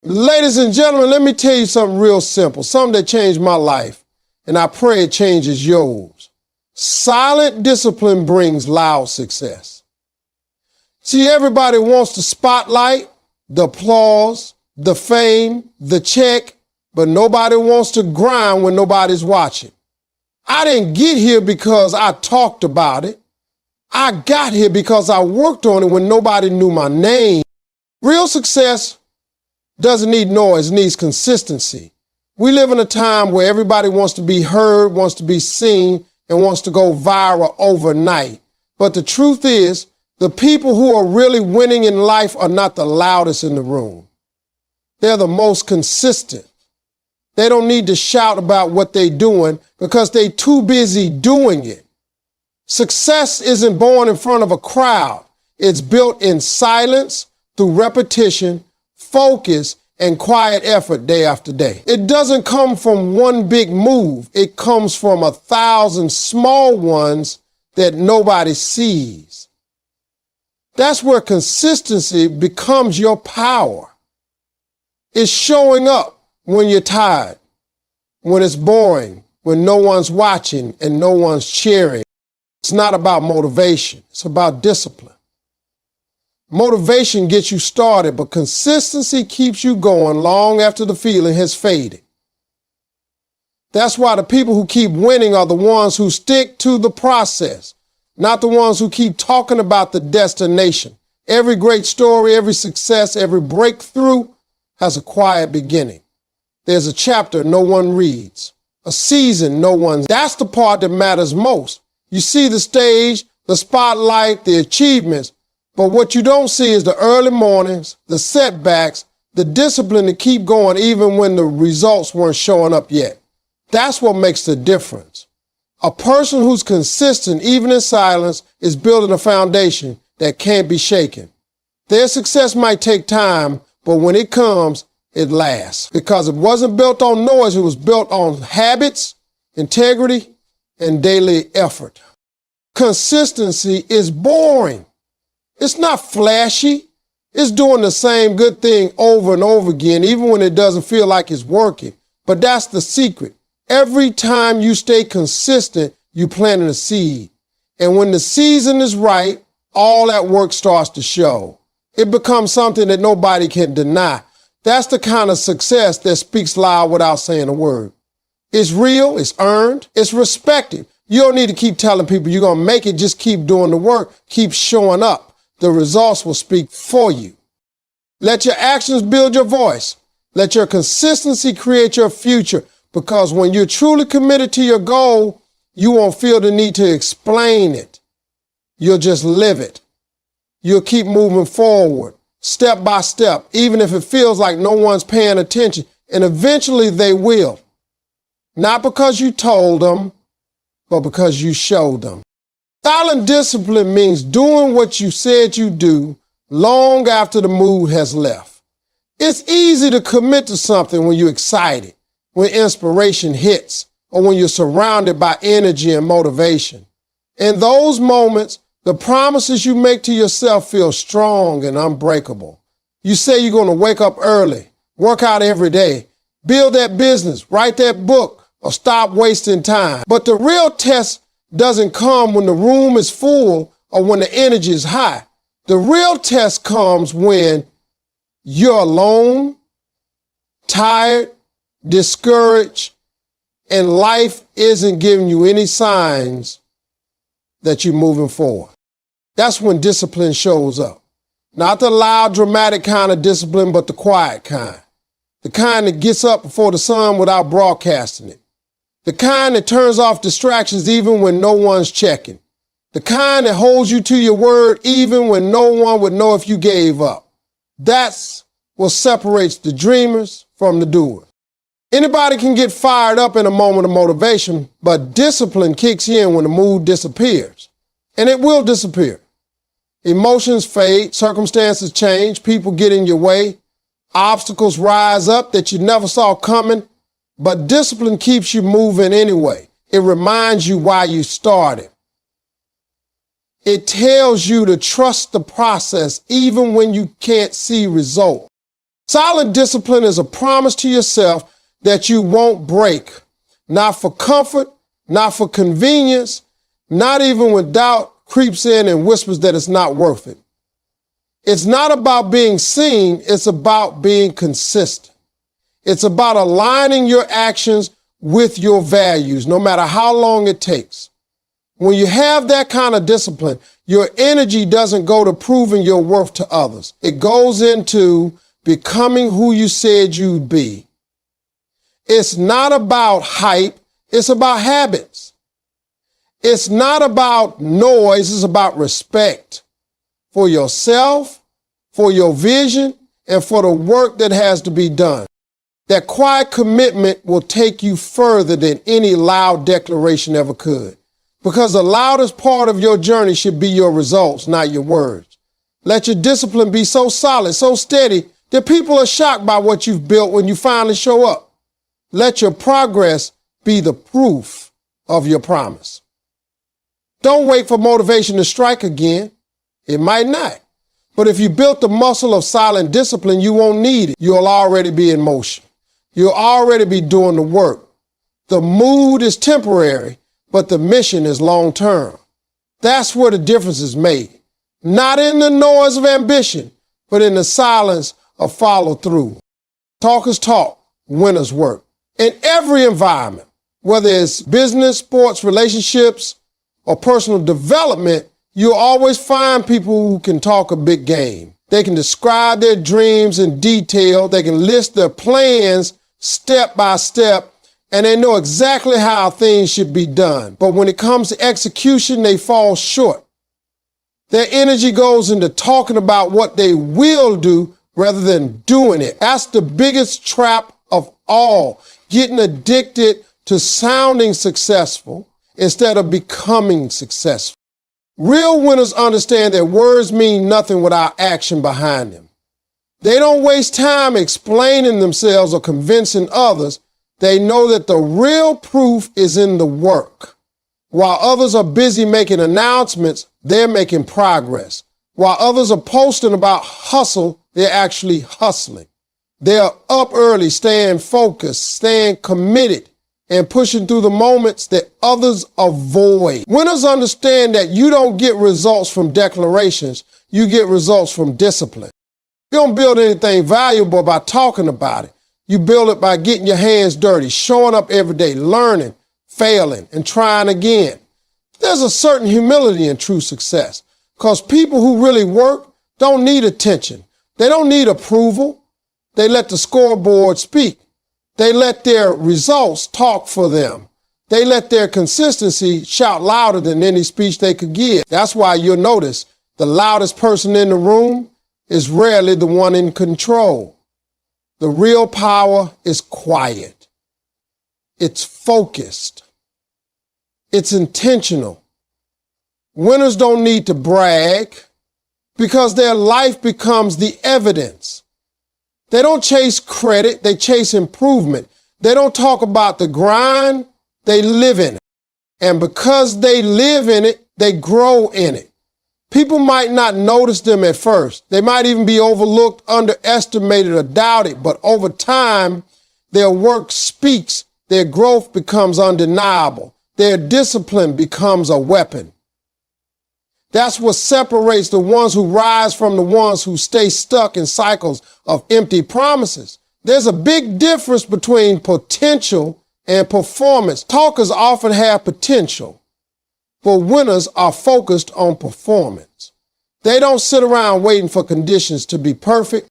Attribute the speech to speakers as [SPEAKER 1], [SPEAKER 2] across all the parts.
[SPEAKER 1] Ladies and gentlemen, let me tell you something real simple, something that changed my life, and I pray it changes yours. Silent discipline brings loud success. See, everybody wants the spotlight, the applause, the fame, the check, but nobody wants to grind when nobody's watching. I didn't get here because I talked about it. I got here because I worked on it when nobody knew my name. Real success doesn't need noise, it needs consistency. We live in a time where everybody wants to be heard, wants to be seen, and wants to go viral overnight. But the truth is, the people who are really winning in life are not the loudest in the room. They're the most consistent. They don't need to shout about what they're doing because they're too busy doing it. Success isn't born in front of a crowd. It's built in silence, through repetition, focus, and quiet effort day after day. It doesn't come from one big move. It comes from 1,000 small ones that nobody sees. That's where consistency becomes your power. It's showing up when you're tired, when it's boring, when no one's watching and no one's cheering. It's not about motivation. It's about discipline. Motivation gets you started, but consistency keeps you going long after the feeling has faded. That's why the people who keep winning are the ones who stick to the process, not the ones who keep talking about the destination. Every great story, every success, every breakthrough has a quiet beginning. There's a chapter no one reads, a season no one. That's the part that matters most. You see the stage, the spotlight, the achievements, but what you don't see is the early mornings, the setbacks, the discipline to keep going even when the results weren't showing up yet. That's what makes the difference. A person who's consistent, even in silence, is building a foundation that can't be shaken. Their success might take time, but when it comes, it lasts. Because it wasn't built on noise, it was built on habits, integrity, and daily effort. Consistency is boring. It's not flashy. It's doing the same good thing over and over again, even when it doesn't feel like it's working. But that's the secret. Every time you stay consistent, you planting a seed. And when the season is right, all that work starts to show. It becomes something that nobody can deny. That's the kind of success that speaks loud without saying a word. It's real, it's earned, it's respected. You don't need to keep telling people you're going to make it. Just keep doing the work. Keep showing up. The results will speak for you. Let your actions build your voice. Let your consistency create your future, because when you're truly committed to your goal, you won't feel the need to explain it. You'll just live it. You'll keep moving forward, step by step, even if it feels like no one's paying attention, and eventually they will. Not because you told them, but because you showed them. Silent discipline means doing what you said you do long after the mood has left. It's easy to commit to something when you're excited, when inspiration hits, or when you're surrounded by energy and motivation. In those moments, the promises you make to yourself feel strong and unbreakable. You say you're going to wake up early, work out every day, build that business, write that book, or stop wasting time. But the real test doesn't come when the room is full or when the energy is high. The real test comes when you're alone, tired, discouraged, and life isn't giving you any signs that you're moving forward. That's when discipline shows up. Not the loud, dramatic kind of discipline, but the quiet kind. The kind that gets up before the sun without broadcasting it. The kind that turns off distractions even when no one's checking. The kind that holds you to your word even when no one would know if you gave up. That's what separates the dreamers from the doers. Anybody can get fired up in a moment of motivation, but discipline kicks in when the mood disappears. And it will disappear. Emotions fade, circumstances change, people get in your way, obstacles rise up that you never saw coming. But discipline keeps you moving anyway. It reminds you why you started. It tells you to trust the process even when you can't see results. Silent discipline is a promise to yourself that you won't break, not for comfort, not for convenience, not even when doubt creeps in and whispers that it's not worth it. It's not about being seen, it's about being consistent. It's about aligning your actions with your values, no matter how long it takes. When you have that kind of discipline, your energy doesn't go to proving your worth to others. It goes into becoming who you said you'd be. It's not about hype, it's about habits. It's not about noise, it's about respect for yourself, for your vision, and for the work that has to be done. That quiet commitment will take you further than any loud declaration ever could. Because the loudest part of your journey should be your results, not your words. Let your discipline be so solid, so steady, that people are shocked by what you've built when you finally show up. Let your progress be the proof of your promise. Don't wait for motivation to strike again. It might not. But if you built the muscle of silent discipline, you won't need it. You'll already be in motion. You'll already be doing the work. The mood is temporary, but the mission is long term. That's where the difference is made. Not in the noise of ambition, but in the silence of follow through. Talkers talk, winners work. In every environment, whether it's business, sports, relationships, or personal development, you'll always find people who can talk a big game. They can describe their dreams in detail. They can list their plans step by step, and they know exactly how things should be done. But when it comes to execution, they fall short. Their energy goes into talking about what they will do rather than doing it. That's the biggest trap of all, getting addicted to sounding successful instead of becoming successful. Real winners understand that words mean nothing without action behind them. They don't waste time explaining themselves or convincing others. They know that the real proof is in the work. While others are busy making announcements, they're making progress. While others are posting about hustle, they're actually hustling. They're up early, staying focused, staying committed, and pushing through the moments that others avoid. Winners understand that you don't get results from declarations, you get results from discipline. You don't build anything valuable by talking about it. You build it by getting your hands dirty, showing up every day, learning, failing, and trying again. There's a certain humility in true success because people who really work don't need attention. They don't need approval. They let the scoreboard speak. They let their results talk for them. They let their consistency shout louder than any speech they could give. That's why you'll notice the loudest person in the room is rarely the one in control. The real power is quiet. It's focused. It's intentional. Winners don't need to brag because their life becomes the evidence. They don't chase credit, they chase improvement. They don't talk about the grind, they live in it. And because they live in it, they grow in it. People might not notice them at first. They might even be overlooked, underestimated, or doubted. But over time, their work speaks. Their growth becomes undeniable. Their discipline becomes a weapon. That's what separates the ones who rise from the ones who stay stuck in cycles of empty promises. There's a big difference between potential and performance. Talkers often have potential, but winners are focused on performance. They don't sit around waiting for conditions to be perfect.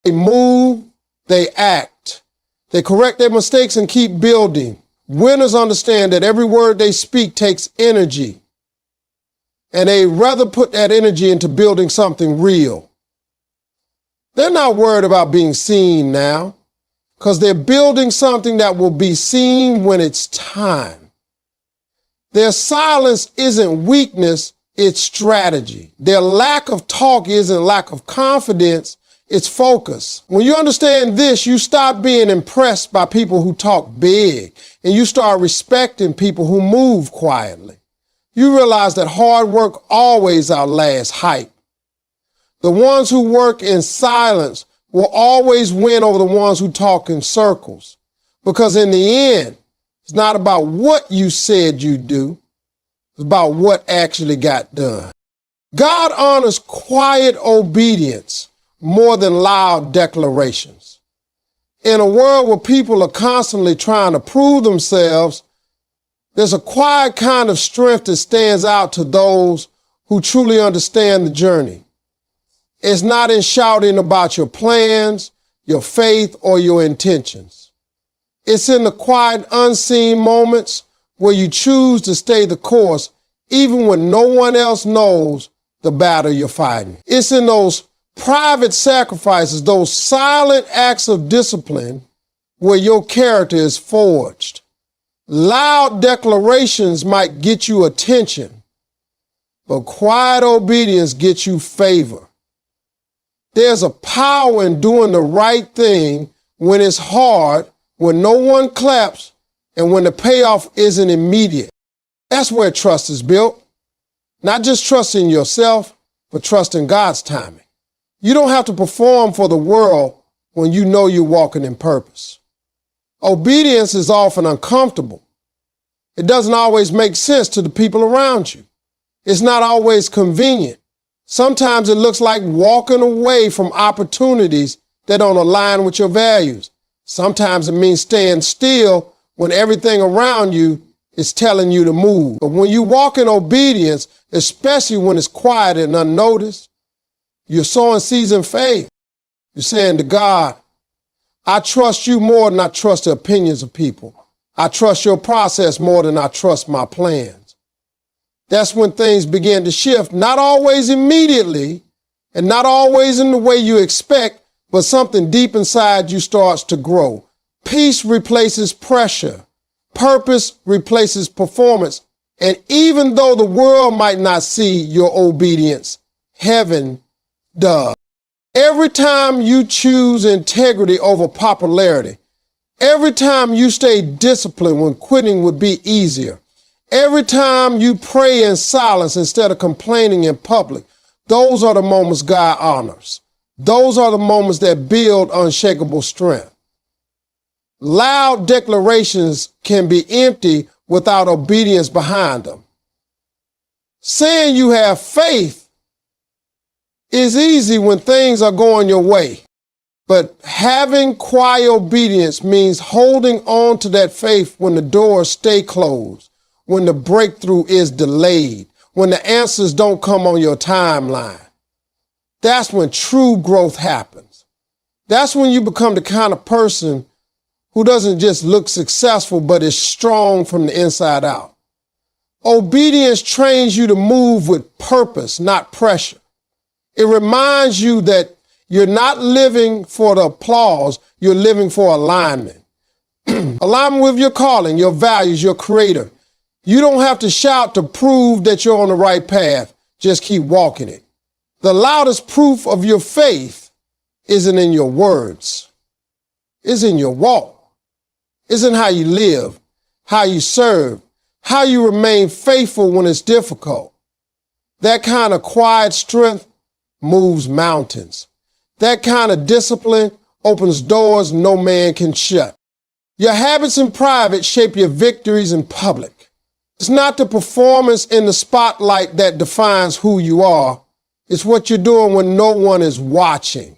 [SPEAKER 1] They move, they act. They correct their mistakes and keep building. Winners understand that every word they speak takes energy, and they rather put that energy into building something real. They're not worried about being seen now, because they're building something that will be seen when it's time. Their silence isn't weakness, it's strategy. Their lack of talk isn't lack of confidence, it's focus. When you understand this, you stop being impressed by people who talk big, and you start respecting people who move quietly. You realize that hard work always outlasts hype. The ones who work in silence will always win over the ones who talk in circles. Because in the end, it's not about what you said you'd do. It's about what actually got done. God honors quiet obedience more than loud declarations. In a world where people are constantly trying to prove themselves, there's a quiet kind of strength that stands out to those who truly understand the journey. It's not in shouting about your plans, your faith, or your intentions. It's in the quiet, unseen moments where you choose to stay the course even when no one else knows the battle you're fighting. It's in those private sacrifices, those silent acts of discipline where your character is forged. Loud declarations might get you attention, but quiet obedience gets you favor. There's a power in doing the right thing when it's hard, when no one claps, and when the payoff isn't immediate. That's where trust is built. Not just trusting yourself, but trusting God's timing. You don't have to perform for the world when you know you're walking in purpose. Obedience is often uncomfortable. It doesn't always make sense to the people around you. It's not always convenient. Sometimes it looks like walking away from opportunities that don't align with your values. Sometimes it means staying still when everything around you is telling you to move. But when you walk in obedience, especially when it's quiet and unnoticed, you're sowing seeds in faith. You're saying to God, I trust you more than I trust the opinions of people. I trust your process more than I trust my plans. That's when things begin to shift, not always immediately and not always in the way you expect, but something deep inside you starts to grow. Peace replaces pressure. Purpose replaces performance. And even though the world might not see your obedience, heaven does. Every time you choose integrity over popularity, every time you stay disciplined when quitting would be easier, every time you pray in silence instead of complaining in public, those are the moments God honors. Those are the moments that build unshakable strength. Loud declarations can be empty without obedience behind them. Saying you have faith is easy when things are going your way, but having quiet obedience means holding on to that faith when the doors stay closed, when the breakthrough is delayed, when the answers don't come on your timeline. That's when true growth happens. That's when you become the kind of person who doesn't just look successful, but is strong from the inside out. Obedience trains you to move with purpose, not pressure. It reminds you that you're not living for the applause, you're living for alignment. Alignment with your calling, your values, your creator. You don't have to shout to prove that you're on the right path. Just keep walking it. The loudest proof of your faith isn't in your words. It's in your walk. It's in how you live, how you serve, how you remain faithful when it's difficult. That kind of quiet strength moves mountains. That kind of discipline opens doors no man can shut. Your habits in private shape your victories in public. It's not the performance in the spotlight that defines who you are. It's what you're doing when no one is watching.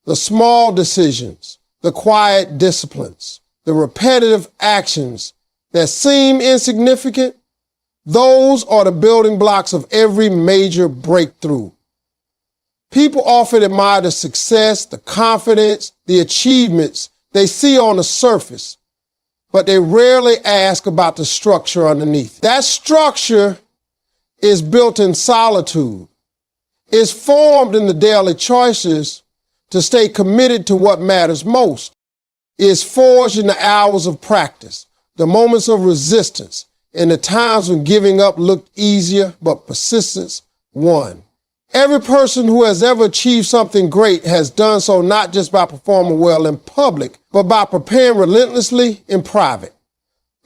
[SPEAKER 1] The small decisions, the quiet disciplines, the repetitive actions that seem insignificant, those are the building blocks of every major breakthrough. People often admire the success, the confidence, the achievements they see on the surface, but they rarely ask about the structure underneath. That structure is built in solitude. It's formed in the daily choices to stay committed to what matters most. It's forged in the hours of practice, the moments of resistance, and the times when giving up looked easier, but persistence won. Every person who has ever achieved something great has done so not just by performing well in public, but by preparing relentlessly in private.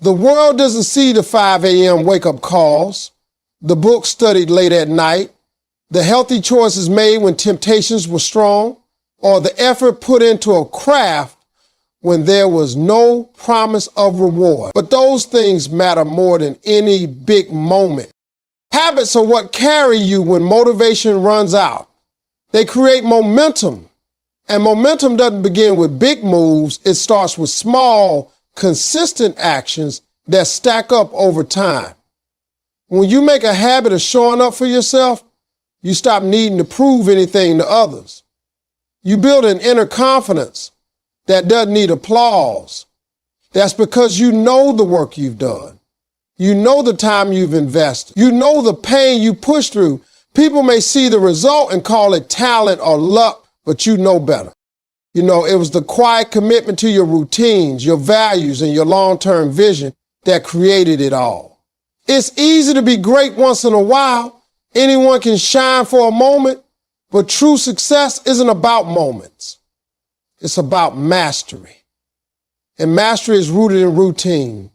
[SPEAKER 1] The world doesn't see the 5 a.m. wake-up calls, the books studied late at night, the healthy choices made when temptations were strong, or the effort put into a craft when there was no promise of reward. But those things matter more than any big moment. Habits are what carry you when motivation runs out. They create momentum. And momentum doesn't begin with big moves. It starts with small, consistent actions that stack up over time. When you make a habit of showing up for yourself, you stop needing to prove anything to others. You build an inner confidence that doesn't need applause. That's because you know the work you've done. You know the time you've invested. You know the pain you pushed through. People may see the result and call it talent or luck, but you know better. You know, it was the quiet commitment to your routines, your values, and your long-term vision that created it all. It's easy to be great once in a while. Anyone can shine for a moment, but true success isn't about moments. It's about mastery. And mastery is rooted in routine.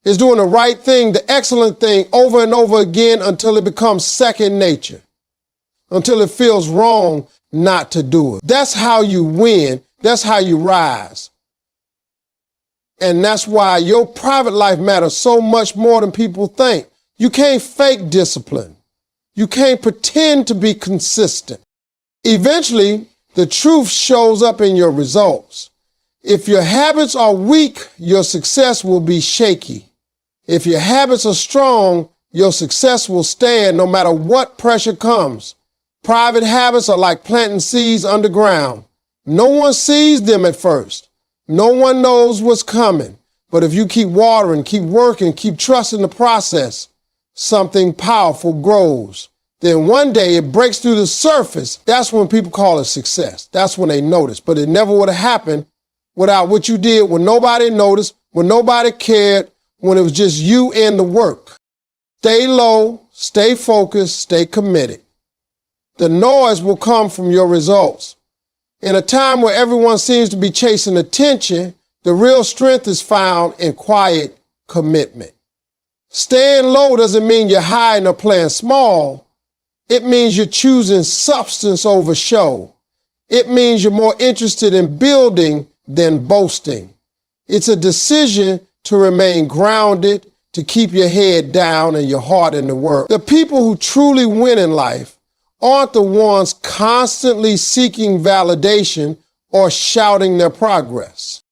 [SPEAKER 1] It's doing the right thing, the excellent thing, over and over again until it becomes second nature, until it feels wrong not to do it. That's how you win. That's how you rise. And that's why your private life matters so much more than people think. You can't fake discipline. You can't pretend to be consistent. Eventually, the truth shows up in your results. If your habits are weak, your success will be shaky. If your habits are strong, your success will stand no matter what pressure comes. Private habits are like planting seeds underground. No one sees them at first. No one knows what's coming. But if you keep watering, keep working, keep trusting the process, something powerful grows. Then one day it breaks through the surface. That's when people call it success. That's when they notice. But it never would have happened without what you did when nobody noticed, when nobody cared, when it was just you and the work. Stay low, stay focused, stay committed. The noise will come from your results. In a time where everyone seems to be chasing attention, the real strength is found in quiet commitment. Staying low doesn't mean you're hiding or playing small. It means you're choosing substance over show. It means you're more interested in building than boasting. It's a decision to remain grounded, to keep your head down and your heart in the work. The people who truly win in life aren't the ones constantly seeking validation or shouting their progress.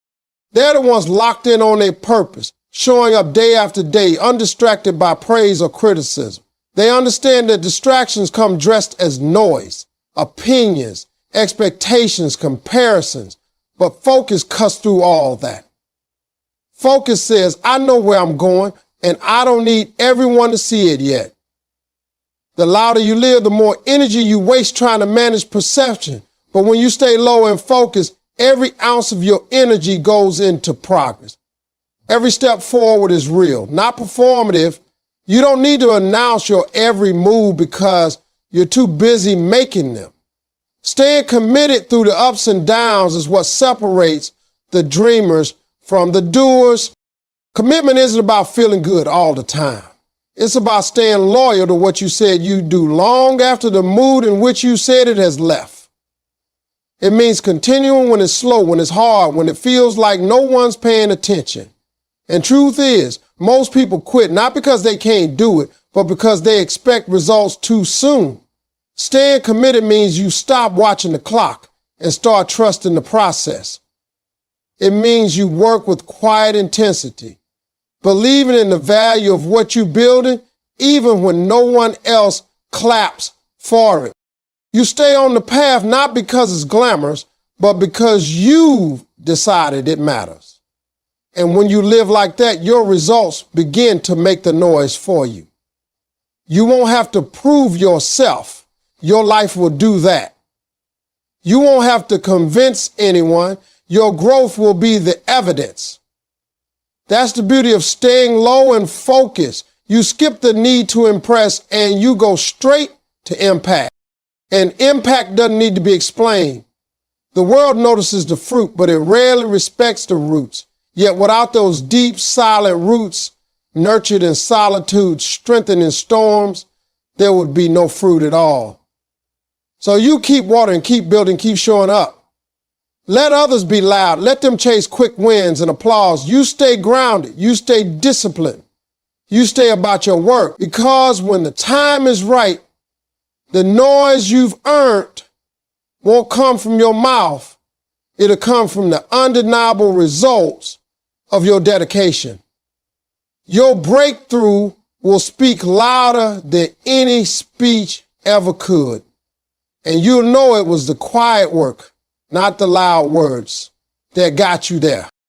[SPEAKER 1] They're the ones locked in on their purpose, showing up day after day, undistracted by praise or criticism. They understand that distractions come dressed as noise, opinions, expectations, comparisons, but focus cuts through all that. Focus says, I know where I'm going, and I don't need everyone to see it yet. The louder you live, the more energy you waste trying to manage perception. But when you stay low and focused, every ounce of your energy goes into progress. Every step forward is real, not performative. You don't need to announce your every move because you're too busy making them. Staying committed through the ups and downs is what separates the dreamers from the doers. Commitment isn't about feeling good all the time. It's about staying loyal to what you said you'd do long after the mood in which you said it has left. It means continuing when it's slow, when it's hard, when it feels like no one's paying attention. And truth is, most people quit not because they can't do it, but because they expect results too soon. Staying committed means you stop watching the clock and start trusting the process. It means you work with quiet intensity, believing in the value of what you're building, even when no one else claps for it. You stay on the path not because it's glamorous, but because you've decided it matters. And when you live like that, your results begin to make the noise for you. You won't have to prove yourself. Your life will do that. You won't have to convince anyone. Your growth will be the evidence. That's the beauty of staying low and focused. You skip the need to impress and you go straight to impact. And impact doesn't need to be explained. The world notices the fruit, but it rarely respects the roots. Yet without those deep, silent roots, nurtured in solitude, strengthened in storms, there would be no fruit at all. So you keep watering, keep building, keep showing up. Let others be loud. Let them chase quick wins and applause. You stay grounded. You stay disciplined. You stay about your work, because when the time is right, the noise you've earned won't come from your mouth. It'll come from the undeniable results of your dedication. Your breakthrough will speak louder than any speech ever could. And you'll know it was the quiet work, not the loud words, that got you there.